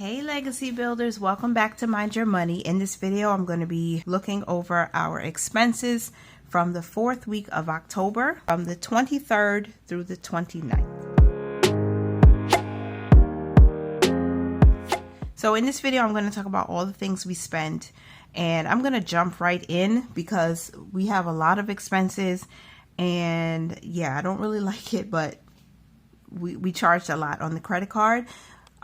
Hey legacy builders, welcome back to Mind Your Money. In this video, I'm going to be looking over our expenses from the 4th week of October, from the 23rd through the 29th. So in this video, I'm going to talk about all the things we spent, and I'm going to jump right in because we have a lot of expenses, and yeah, I don't really like it, but we charged a lot on the credit card.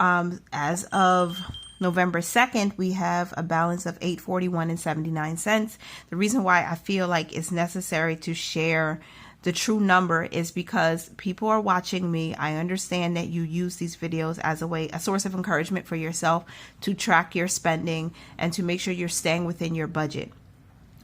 As of November 2nd, we have a balance of $841.79. The reason why I feel like it's necessary to share the true number is because people are watching me. I understand that you use these videos as a source of encouragement for yourself to track your spending and to make sure you're staying within your budget.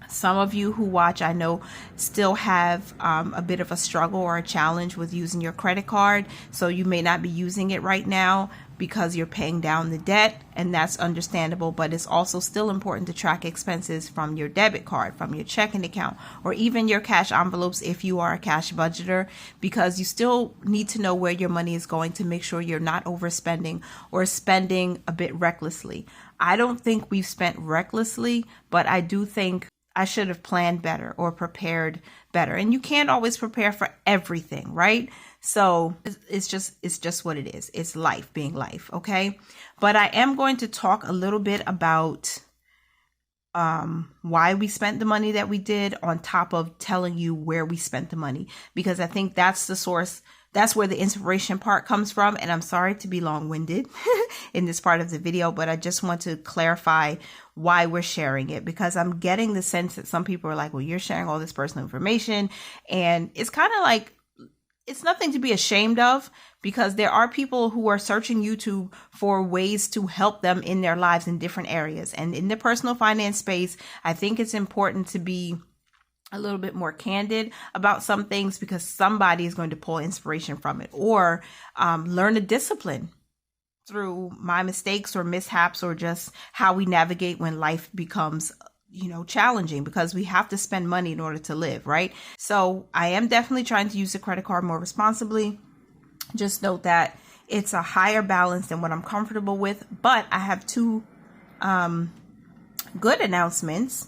Some of you who watch, I know, still have a bit of a struggle or a challenge with using your credit card. So you may not be using it right now because you're paying down the debt, and that's understandable. But it's also still important to track expenses from your debit card, from your checking account, or even your cash envelopes if you are a cash budgeter, because you still need to know where your money is going to make sure you're not overspending or spending a bit recklessly. I don't think we've spent recklessly, but I do think I should have planned better or prepared better. And you can't always prepare for everything, right? So it's just what it is. It's life being life, okay? But I am going to talk a little bit about why we spent the money that we did, on top of telling you where we spent the money, because I think that's the source. That's where the inspiration part comes from. And I'm sorry to be long-winded in this part of the video, but I just want to clarify why we're sharing it, because I'm getting the sense that some people are like, well, you're sharing all this personal information. And it's kind of like, it's nothing to be ashamed of, because there are people who are searching YouTube for ways to help them in their lives in different areas. And in the personal finance space, I think it's important to be a little bit more candid about some things, because somebody is going to pull inspiration from it, or learn a discipline through my mistakes or mishaps, or just how we navigate when life becomes, challenging, because we have to spend money in order to live, right? So I am definitely trying to use the credit card more responsibly. Just note that it's a higher balance than what I'm comfortable with, but I have two good announcements.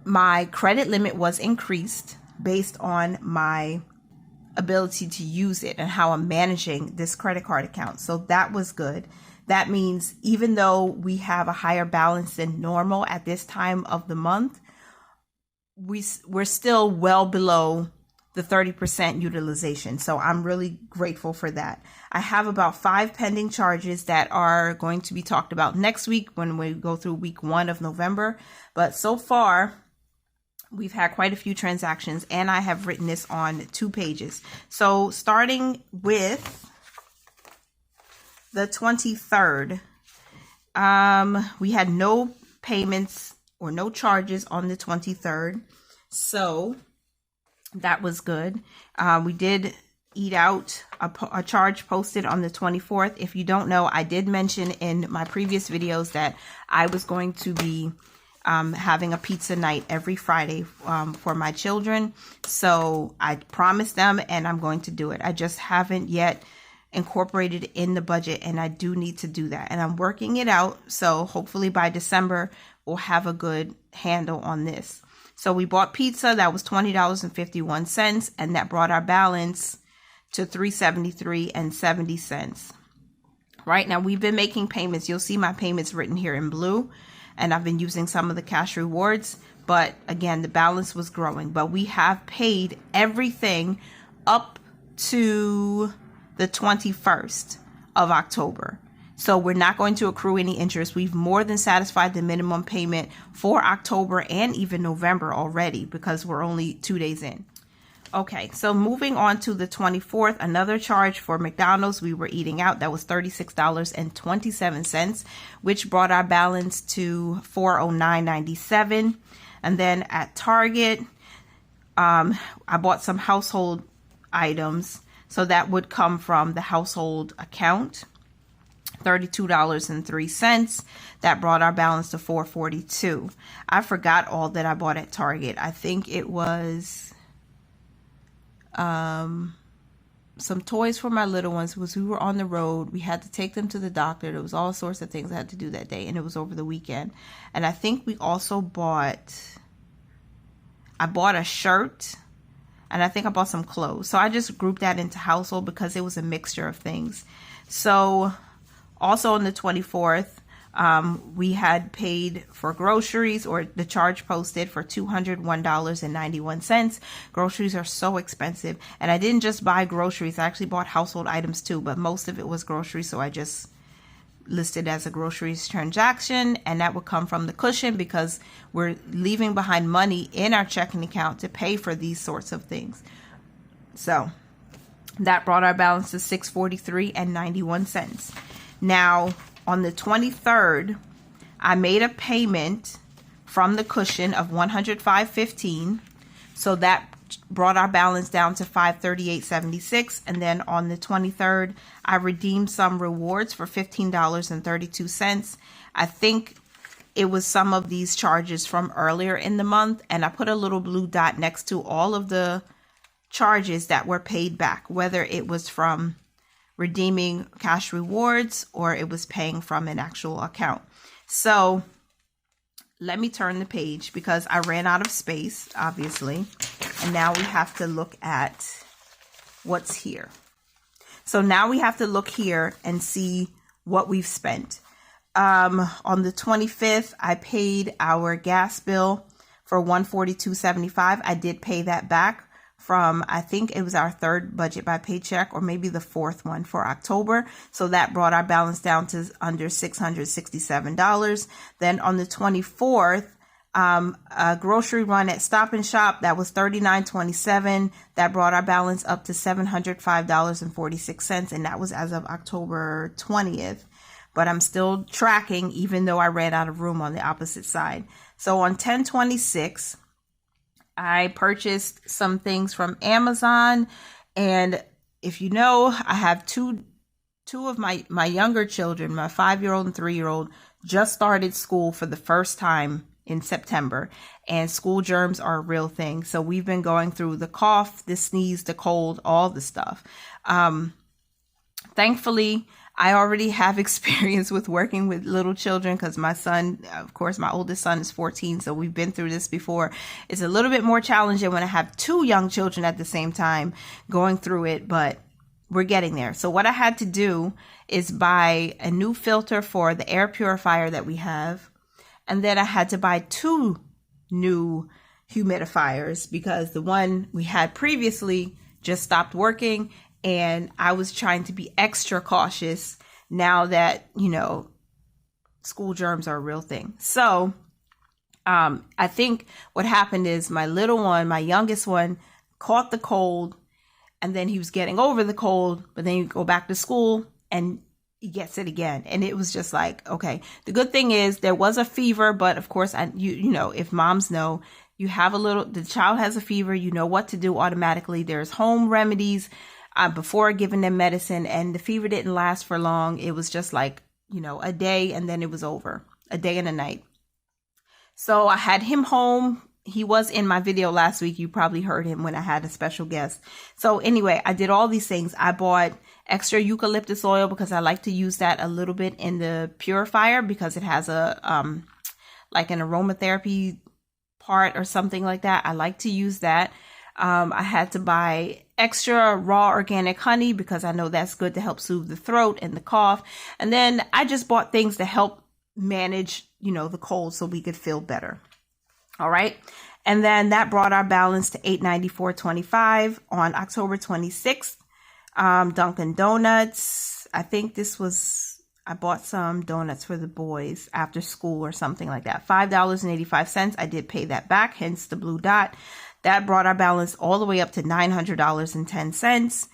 My credit limit was increased based on my ability to use it and how I'm managing this credit card account. So that was good. That means even though we have a higher balance than normal at this time of the month, we're still well below the 30% utilization. So I'm really grateful for that. I have about 5 pending charges that are going to be talked about next week when we go through week 1 of November. But so far, we've had quite a few transactions, and I have written this on 2 pages. So starting with the 23rd, we had no payments or no charges on the 23rd. So that was good. We did eat out, a charge posted on the 24th. If you don't know, I did mention in my previous videos that I was going to be having a pizza night every Friday for my children. So I promised them, and I'm going to do it. I just haven't yet incorporated in the budget, and I do need to do that. And I'm working it out. So hopefully by December, we'll have a good handle on this. So we bought pizza. That was $20.51, and that brought our balance to $373.70. Right now, we've been making payments. You'll see my payments written here in blue. And I've been using some of the cash rewards, but again, the balance was growing. But we have paid everything up to the 21st of October. So we're not going to accrue any interest. We've more than satisfied the minimum payment for October and even November already, because we're only 2 days in. Okay, so moving on to the 24th, another charge for McDonald's. We were eating out. That was $36.27, which brought our balance to $409.97. And then at Target, I bought some household items. So that would come from the household account, $32.03. That brought our balance to $442. I forgot all that I bought at Target. I think it was some toys for my little ones because we were on the road. We had to take them to the doctor. There was all sorts of things I had to do that day, and it was over the weekend. And I think we also I bought a shirt, and I think I bought some clothes. So I just grouped that into household because it was a mixture of things. So also on the 24th, we had paid for groceries, or the charge posted for $201.91. Groceries are so expensive. And I didn't just buy groceries. I actually bought household items too, but most of it was groceries. So I just listed as a groceries transaction, and that would come from the cushion because we're leaving behind money in our checking account to pay for these sorts of things. So that brought our balance to $643.91. Now on the 23rd, I made a payment from the cushion of $105.15. So that brought our balance down to $538.76. And then on the 23rd, I redeemed some rewards for $15.32. I think it was some of these charges from earlier in the month, and I put a little blue dot next to all of the charges that were paid back, whether it was from redeeming cash rewards or it was paying from an actual account. So let me turn the page because I ran out of space, obviously. And now we have to look at what's here. So now we have to look here and see what we've spent. On the 25th, I paid our gas bill for $142.75. I did pay that back from, I think it was our third budget by paycheck, or maybe the fourth one for October. So that brought our balance down to under $667. Then on the 24th, a grocery run at Stop and Shop, that was $39.27. That brought our balance up to $705.46, and that was as of October 20th. But I'm still tracking, even though I ran out of room on the opposite side. So on 10/26, I purchased some things from Amazon, and if you know, I have two of my younger children, my 5-year-old and 3-year-old, just started school for the first time in September, and school germs are a real thing. So we've been going through the cough, the sneeze, the cold, all the stuff. Thankfully, I already have experience with working with little children because my son, of course, my oldest son is 14. So we've been through this before. It's a little bit more challenging when I have two young children at the same time going through it, but we're getting there. So what I had to do is buy a new filter for the air purifier that we have. And then I had to buy 2 new humidifiers because the one we had previously just stopped working. And I was trying to be extra cautious now that, you know, school germs are a real thing. So I think what happened is my little one, my youngest one, caught the cold, and then he was getting over the cold, but then you go back to school and he gets it again. And it was just like, okay, the good thing is there was a fever, but of course, you know, if moms know, you have the child has a fever, you know what to do automatically. There's home remedies before giving them medicine, and the fever didn't last for long. It was just like, you know, a day, and then it was over, a day and a night. So I had him home. He was in my video last week. You probably heard him when I had a special guest. So anyway, I did all these things. I bought extra eucalyptus oil because I like to use that a little bit in the purifier because it has a like an aromatherapy part or something like that. I like to use that. I had to buy extra raw organic honey because I know that's good to help soothe the throat and the cough. And then I just bought things to help manage, you know, the cold so we could feel better. All right. And then that brought our balance to $894.25 on October 26th. Dunkin' Donuts. I think I bought some donuts for the boys after school or something like that. $5.85. I did pay that back, hence the blue dot. That brought our balance all the way up to $900.10.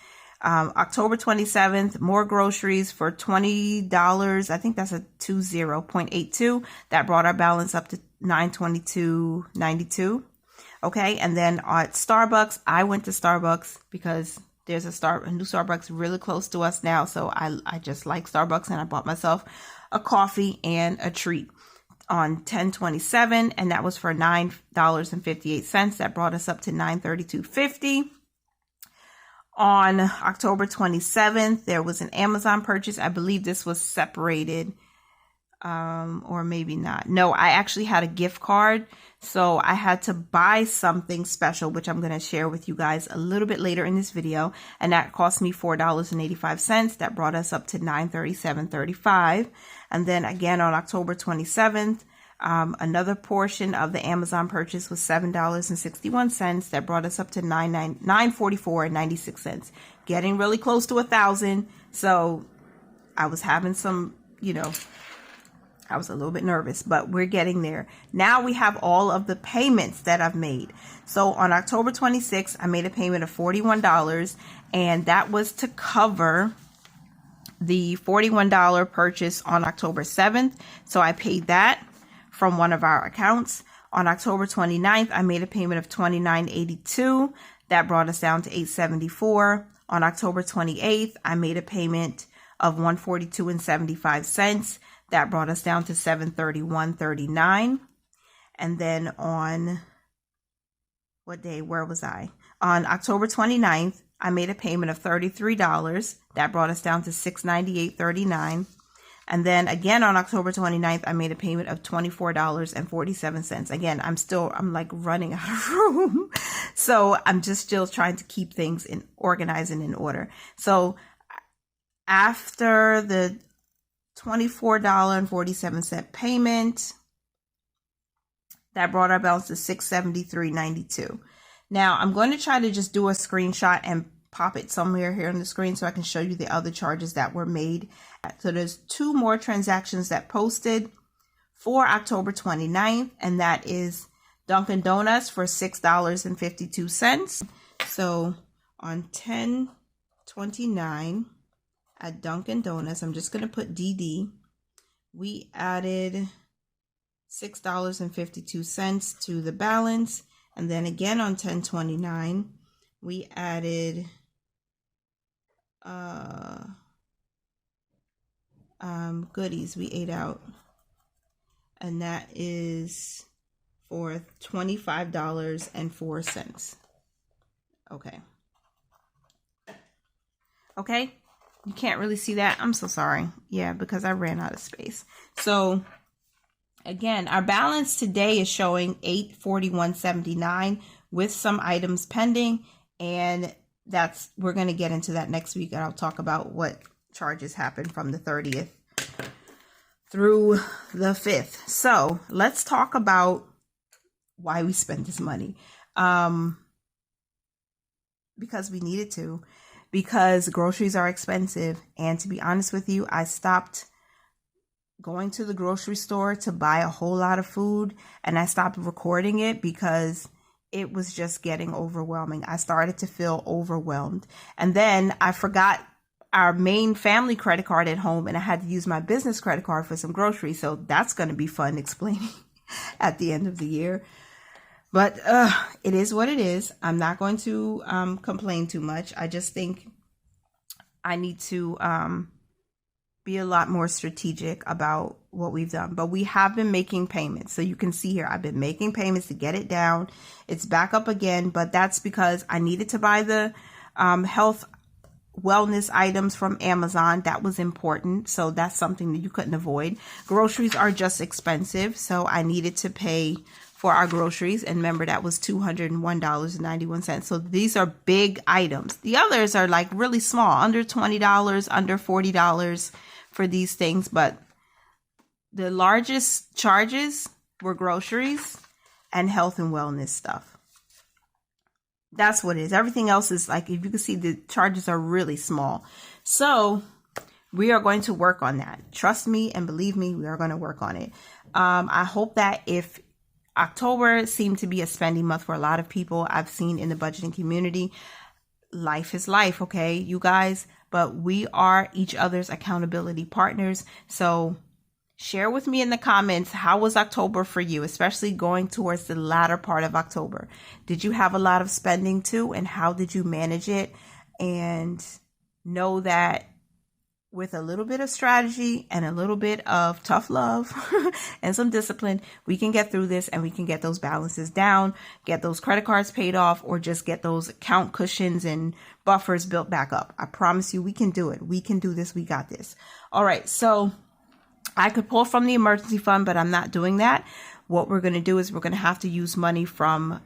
October 27th, more groceries for $20. I think that's a 20.82. That brought our balance up to $922.92. Okay. And then at Starbucks, I went to Starbucks because there's a new Starbucks really close to us now. So I just like Starbucks, and I bought myself a coffee and a treat on 10/27, and that was for $9.58. That brought us up to $932.50. On October 27th, there was an Amazon purchase. I believe this was separated, or maybe not. No, I actually had a gift card. So I had to buy something special, which I'm going to share with you guys a little bit later in this video. And that cost me $4.85. That brought us up to $937.35. And then again, on October 27th, another portion of the Amazon purchase was $7.61. That brought us up to $944.96. Getting really close to 1,000. So I was having some, I was a little bit nervous, but we're getting there. Now we have all of the payments that I've made. So on October 26th, I made a payment of $41, and that was to cover the $41 purchase on October 7th. So I paid that from one of our accounts. On October 29th, I made a payment of $29.82. That brought us down to $874. On October 28th, I made a payment of $142.75. That brought us down to $731.39. And then on what day? Where was I? On October 29th, I made a payment of $33. That brought us down to $698.39. And then again on October 29th, I made a payment of $24.47. Again, I'm like running out of room. So I'm just still trying to keep things organized and in order. So after the $24.47 payment, that brought our balance to $673.92. Now I'm going to try to just do a screenshot and pop it somewhere here on the screen so I can show you the other charges that were made. So there's two more transactions that posted for October 29th, and that is Dunkin' Donuts for $6.52. So on 10/29 at Dunkin' Donuts, I'm just going to put DD. We added $6.52 to the balance. And then again on 10/29, we added goodies we ate out. And that is for $25.04. Okay. Okay. You can't really see that. I'm so sorry. Yeah, because I ran out of space. So again, our balance today is showing $841.79 with some items pending. And we're going to get into that next week. And I'll talk about what charges happened from the 30th through the 5th. So let's talk about why we spend this money. Because we needed to. Because groceries are expensive. And to be honest with you, I stopped going to the grocery store to buy a whole lot of food, and I stopped recording it because it was just getting overwhelming. I started to feel overwhelmed. And then I forgot our main family credit card at home, and I had to use my business credit card for some groceries. So that's going to be fun explaining at the end of the year. But it is what it is. I'm not going to complain too much. I just think I need to be a lot more strategic about what we've done. But we have been making payments. So you can see here, I've been making payments to get it down. It's back up again, but that's because I needed to buy the health wellness items from Amazon. That was important. So that's something that you couldn't avoid. Groceries are just expensive. So I needed to pay for our groceries. And remember, that was $201.91. So these are big items. The others are like really small, under $20, under $40 for these things. But the largest charges were groceries and health and wellness stuff. That's what it is. Everything else is like, if you can see, the charges are really small. So we are going to work on that. Trust me and believe me, we are going to work on it. I hope that if October seemed to be a spending month for a lot of people, I've seen in the budgeting community, life is life, okay, you guys, but we are each other's accountability partners. So share with me in the comments, how was October for you, especially going towards the latter part of October? Did you have a lot of spending too? And how did you manage it? And know that with a little bit of strategy and a little bit of tough love and some discipline, we can get through this and we can get those balances down, get those credit cards paid off, or just get those account cushions and buffers built back up. I promise you, we can do it. We can do this. We got this. All right. So I could pull from the emergency fund, but I'm not doing that. What we're going to do is we're going to have to use money from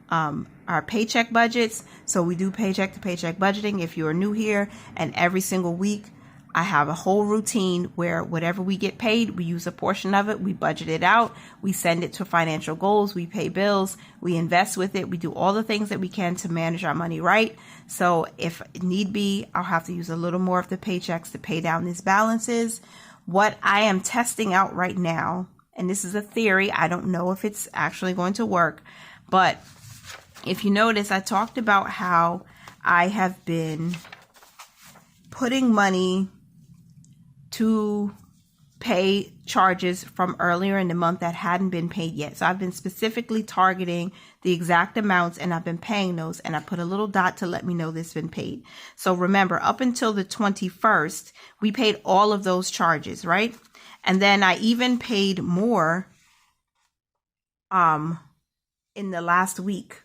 our paycheck budgets. So we do paycheck to paycheck budgeting if you're new here, and every single week I have a whole routine where whatever we get paid, we use a portion of it, we budget it out, we send it to financial goals, we pay bills, we invest with it, we do all the things that we can to manage our money right. So if need be, I'll have to use a little more of the paychecks to pay down these balances. What I am testing out right now, and this is a theory, I don't know if it's actually going to work, but if you notice, I talked about how I have been putting money to pay charges from earlier in the month that hadn't been paid yet. So I've been specifically targeting the exact amounts and I've been paying those, and I put a little dot to let me know this has been paid. So remember, up until the 21st, we paid all of those charges, right? And then I even paid more in the last week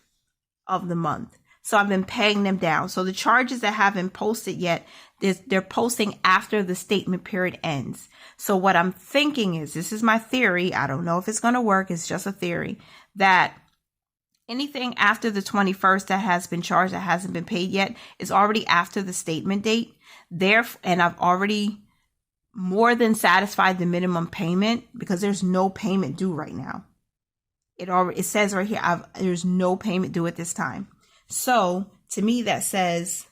of the month. So I've been paying them down. So the charges that haven't posted yet, they're posting after the statement period ends. So what I'm thinking is, this is my theory, I don't know if it's going to work, it's just a theory, that anything after the 21st that has been charged that hasn't been paid yet is already after the statement date. And I've already more than satisfied the minimum payment because there's no payment due right now. It says right here, there's no payment due at this time. So to me, that says,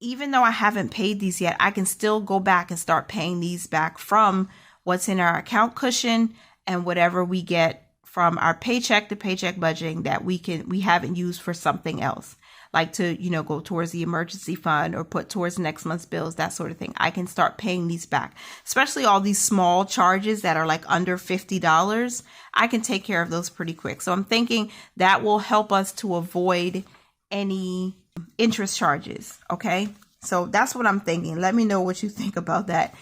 even though I haven't paid these yet, I can still go back and start paying these back from what's in our account cushion and whatever we get from our paycheck to paycheck budgeting that we haven't used for something else, like to, go towards the emergency fund or put towards next month's bills, that sort of thing. I can start paying these back, especially all these small charges that are like under $50. I can take care of those pretty quick. So I'm thinking that will help us to avoid any interest charges. Okay. So that's what I'm thinking. Let me know what you think about that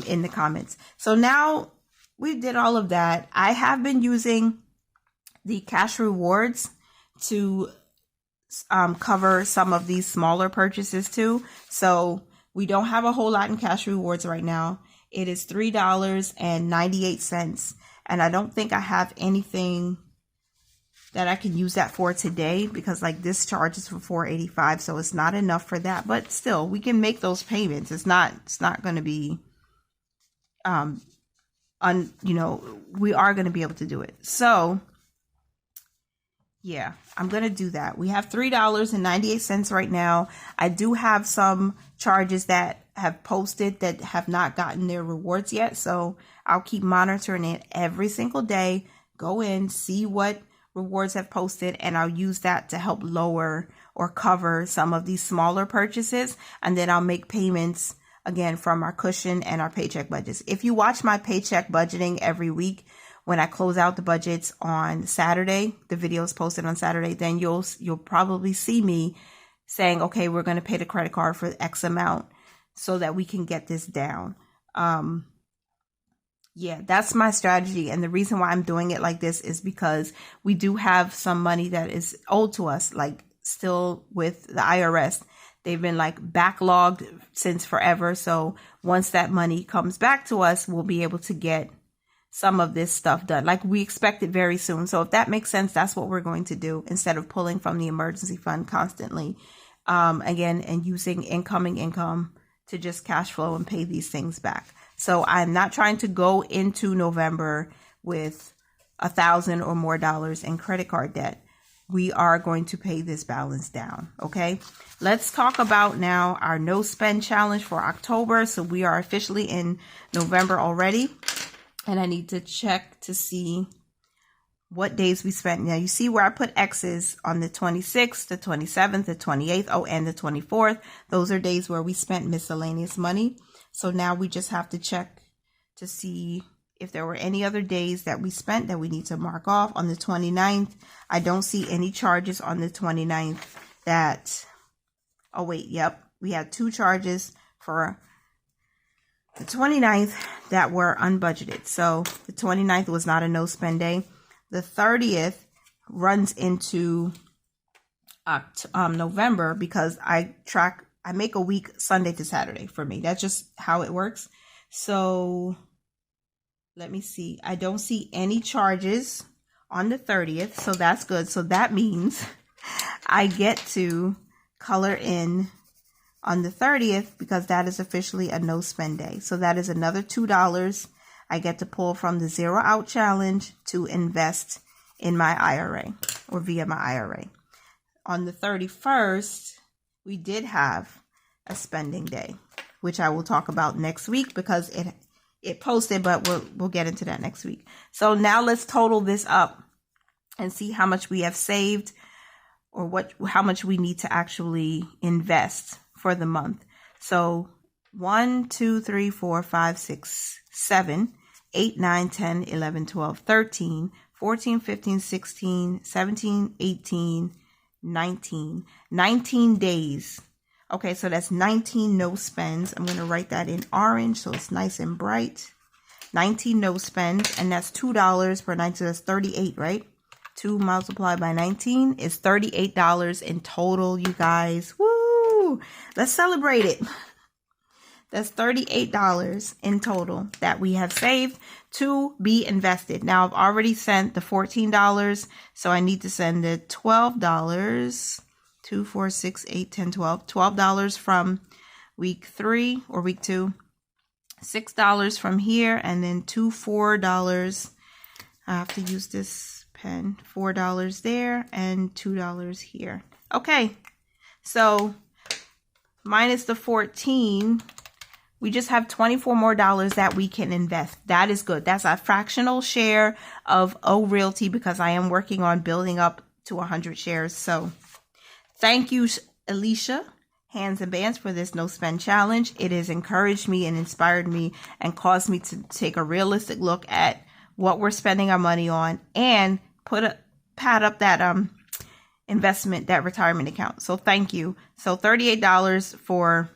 in the comments. So now we did all of that. I have been using the cash rewards to cover some of these smaller purchases too. So we don't have a whole lot in cash rewards right now. It is $3.98. And I don't think I have anything that I can use that for today because like this charge is for $4.85. So it's not enough for that, but still we can make those payments. It's not going to be, we are going to be able to do it. So yeah, I'm going to do that. We have $3.98 right now. I do have some charges that have posted that have not gotten their rewards yet. So I'll keep monitoring it every single day. Go in, see what rewards have posted, and I'll use that to help lower or cover some of these smaller purchases. And then I'll make payments again from our cushion and our paycheck budgets. If you watch my paycheck budgeting every week, when I close out the budgets on Saturday, the video is posted on Saturday, then you'll probably see me saying, okay, we're going to pay the credit card for X amount so that we can get this down. Yeah, that's my strategy. And the reason why I'm doing it like this is because we do have some money that is owed to us, like still with the IRS. They've been like backlogged since forever. So once that money comes back to us, we'll be able to get some of this stuff done. Like we expect it very soon. So if that makes sense, that's what we're going to do instead of pulling from the emergency fund constantly, again, and using incoming income to just cash flow and pay these things back. So I'm not trying to go into November with $1,000 or more in credit card debt. We are going to pay this balance down. Okay. Let's talk about now our no spend challenge for October. So we are officially in November already. And I need to check to see what days we spent. Now you see where I put X's on the 26th, the 27th, the 28th, and the 24th. Those are days where we spent miscellaneous money. So now we just have to check to see if there were any other days that we spent that we need to mark off. On the 29th, I don't see any charges on the 29th that, oh wait, yep. We had 2 charges for the 29th that were unbudgeted. So the 29th was not a no spend day. The 30th runs into November because I make a week Sunday to Saturday for me. That's just how it works. So let me see. I don't see any charges on the 30th. So that's good. So that means I get to color in on the 30th because that is officially a no spend day. So that is another $2 I get to pull from the Zero Out Challenge to invest in my IRA or via my IRA. On the 31st, we did have a spending day, which I will talk about next week because it posted, but we'll get into that next week. So now let's total this up and see how much we have saved or how much we need to actually invest for the month. So 1, 2, 3, 4, 5, 6, 7, 8, 9, 10, 11, 12, 13, 14, 15, 16, 17, 18, 19 days. Okay, so that's 19 no spends. I'm going to write that in orange so it's nice and bright. 19 no spends, and that's $2 per night. So that's 38, right? 2 multiplied by 19 is $38 in total, you guys. Woo! Let's celebrate it. That's $38 in total that we have saved to be invested. Now, I've already sent the $14, so I need to send the $12. 2, 4, 6, 8, 10, 12. $12 from week 3 or week 2. $6 from here, and then $4. I have to use this pen. $4 there and $2 here. Okay, so minus the 14, we just have $24 more that we can invest. That is good. That's a fractional share of O Realty because I am working on building up to 100 shares. So thank you, Alicia, Hands and Bands, for this no spend challenge. It has encouraged me and inspired me and caused me to take a realistic look at what we're spending our money on and pad up that investment, that retirement account. So thank you. So $38 for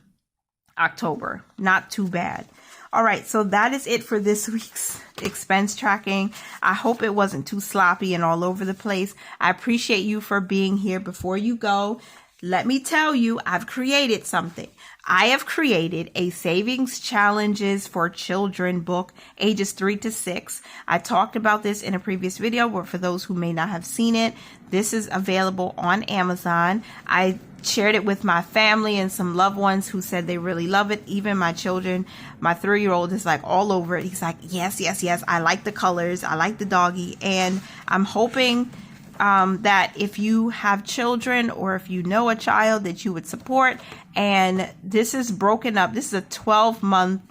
October. Not too bad. All right, so that is it for this week's expense tracking. I hope it wasn't too sloppy and all over the place. I appreciate you for being here. Before you go, let me tell you, I've created something. I have created a savings challenges for children book, ages 3 to 6. I talked about this in a previous video, but for those who may not have seen it, this is available on Amazon. I shared it with my family and some loved ones who said they really love it. Even my children, my 3-year-old is like all over it. He's like, yes, yes, yes. I like the colors. I like the doggy. And I'm hoping that if you have children or if you know a child that you would support. And this is broken up. This is a 12-month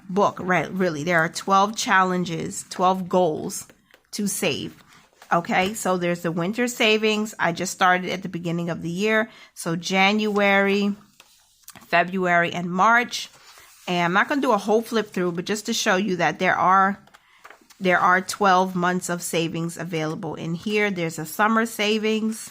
book, right? Really, there are 12 challenges, 12 goals to save. Okay, so there's the winter savings. I just started at the beginning of the year. So January, February, and March. And I'm not going to do a whole flip through, but just to show you that there are 12 months of savings available in here. There's a summer savings,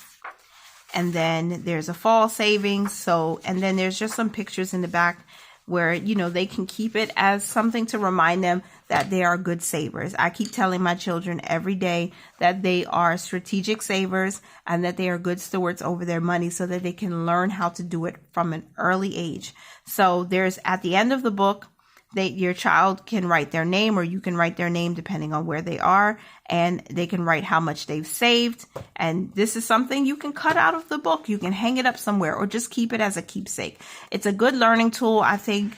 and then there's a fall savings. So, and then there's just some pictures in the back where, you know, they can keep it as something to remind them that they are good savers. I keep telling my children every day that they are strategic savers and that they are good stewards over their money so that they can learn how to do it from an early age. So there's, at the end of the book, your child can write their name, or you can write their name depending on where they are, and they can write how much they've saved. And this is something you can cut out of the book. You can hang it up somewhere or just keep it as a keepsake. It's a good learning tool, I think,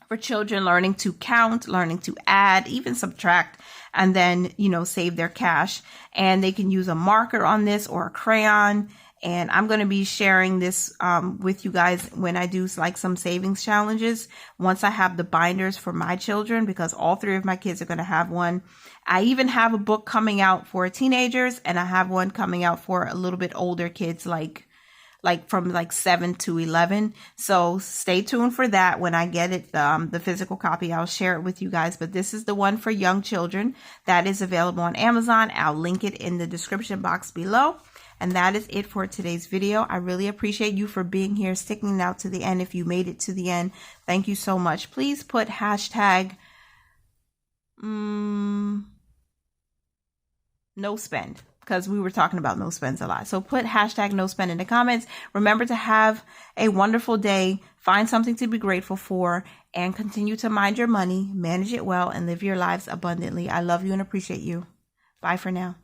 for children learning to count, learning to add, even subtract, and then, you know, save their cash. And they can use a marker on this or a crayon. And I'm going to be sharing this with you guys when I do like some savings challenges. Once I have the binders for my children, because all 3 of my kids are going to have one. I even have a book coming out for teenagers, and I have one coming out for a little bit older kids, like from 7 to 11. So stay tuned for that. When I get it, the physical copy, I'll share it with you guys. But this is the one for young children that is available on Amazon. I'll link it in the description box below. And that is it for today's video. I really appreciate you for being here, sticking out to the end. If you made it to the end, thank you so much. Please put hashtag no spend, because we were talking about no spends a lot. So put hashtag no spend in the comments. Remember to have a wonderful day. Find something to be grateful for and continue to mind your money, manage it well, and live your lives abundantly. I love you and appreciate you. Bye for now.